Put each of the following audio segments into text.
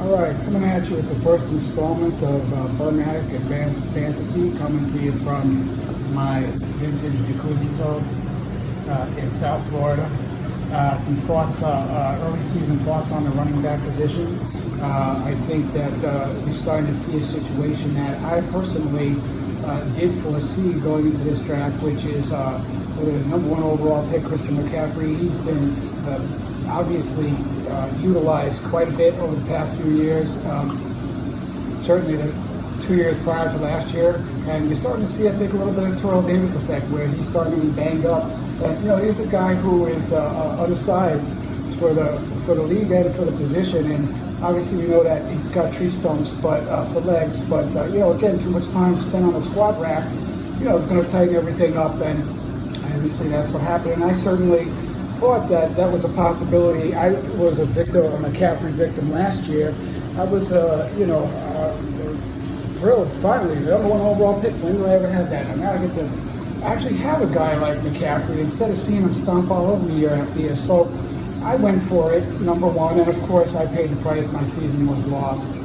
All right, coming at you with the first installment of Burmatic Advanced Fantasy, coming to you from my vintage jacuzzi tub in South Florida. Some thoughts, early season thoughts on the running back position. I think that we're starting to see a situation that I personally did foresee going into this draft, which is with the number one overall pick, Christian McCaffrey. He's been obviously utilized quite a bit over the past few years, certainly the 2 years prior to last year, and you're starting to see, I think, a little bit of Terrell Davis effect where he's starting to be banged up. And he's a guy who is undersized for the league and for the position, and obviously we know that he's got tree stumps, but for legs. But again, too much time spent on the squat rack, is going to tighten everything up, and obviously that's what happened. And I certainly thought that was a possibility. I was a McCaffrey victim last year. I was, thrilled finally. The number one overall pick. When do I ever have that? Now I get to actually have a guy like McCaffrey instead of seeing him stomp all over me year after year. So I went for it, number one, and of course I paid the price. My season was lost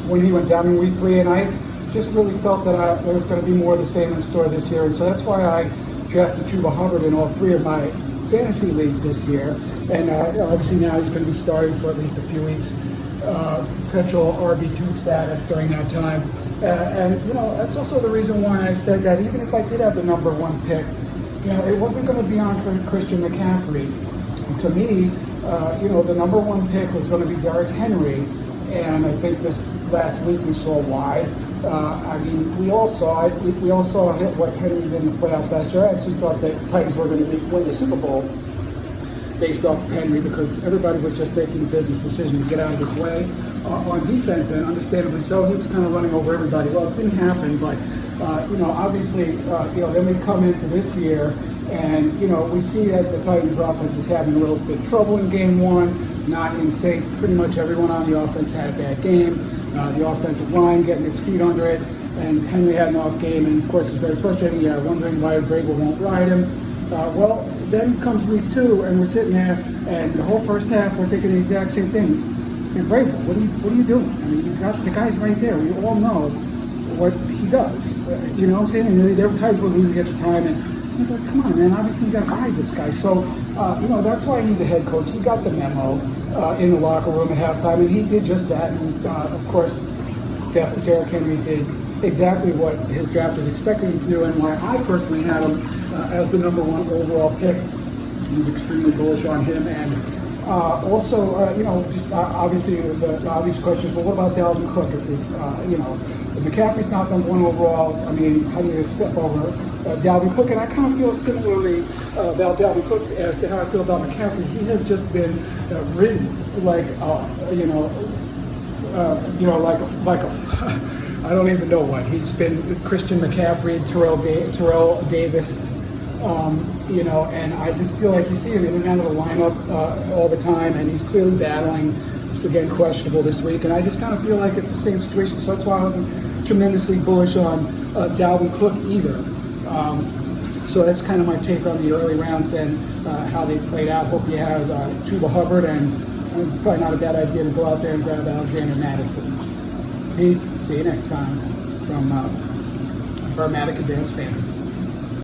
when he went down in week 3, and I just really felt that there was going to be more of the same in store this year, and so that's why I drafted Chuba Hubbard in all 3 of my fantasy leagues this year, and obviously now he's going to be starting for at least a few weeks, potential RB2 status during that time, and that's also the reason why I said that even if I did have the number one pick, it wasn't going to be on Christian McCaffrey. And to me, the number one pick was going to be Derrick Henry, and I think this last week we saw why. We all saw it. We all saw what Henry did in the playoffs last year. I actually thought that the Titans were going to win the Super Bowl based off of Henry because everybody was just making a business decision to get out of his way on defense, and understandably so. He was kind of running over everybody. Well, it didn't happen, but obviously, then we come into this year, and we see that the Titans' offense is having a little bit of trouble in game 1, not in sync. Pretty much everyone on the offense had a bad game. The offensive line getting its feet under it, and Henry had an off game, and of course it's very frustrating. You're wondering why Vrabel won't ride him. Well, then comes week 2, and we're sitting there, and the whole first half we're thinking the exact same thing. Saying, Vrabel, what are you doing? I mean, you got the guy's right there. We all know what he does. You know what I'm saying? And there were times we're losing at the time, and he's like, come on, man, obviously you got to ride this guy. So, that's why he's a head coach. He got the memo in the locker room at halftime, and he did just that. And, of course, Derrick Henry did exactly what his draft was expecting him to do, and why I personally had him as the number one overall pick. He was extremely bullish on him. And obviously the obvious questions, but what about Dalvin Cook? If McCaffrey's not number one overall, how do you step over Dalvin Cook? And I kind of feel similarly about Dalvin Cook as to how I feel about McCaffrey. He has just been ridden like I don't even know what. He's been Christian McCaffrey, Terrell Davis, and I just feel like you see him in and out of the lineup all the time, and he's clearly battling. It's again questionable this week, and I just kind of feel like it's the same situation. So that's why I wasn't tremendously bullish on Dalvin Cook either. So that's kind of my take on the early rounds and how they played out. Hope you have Chuba Hubbard, and probably not a bad idea to go out there and grab Alexander Madison. Peace. See you next time from Burmatic Advanced Fantasy.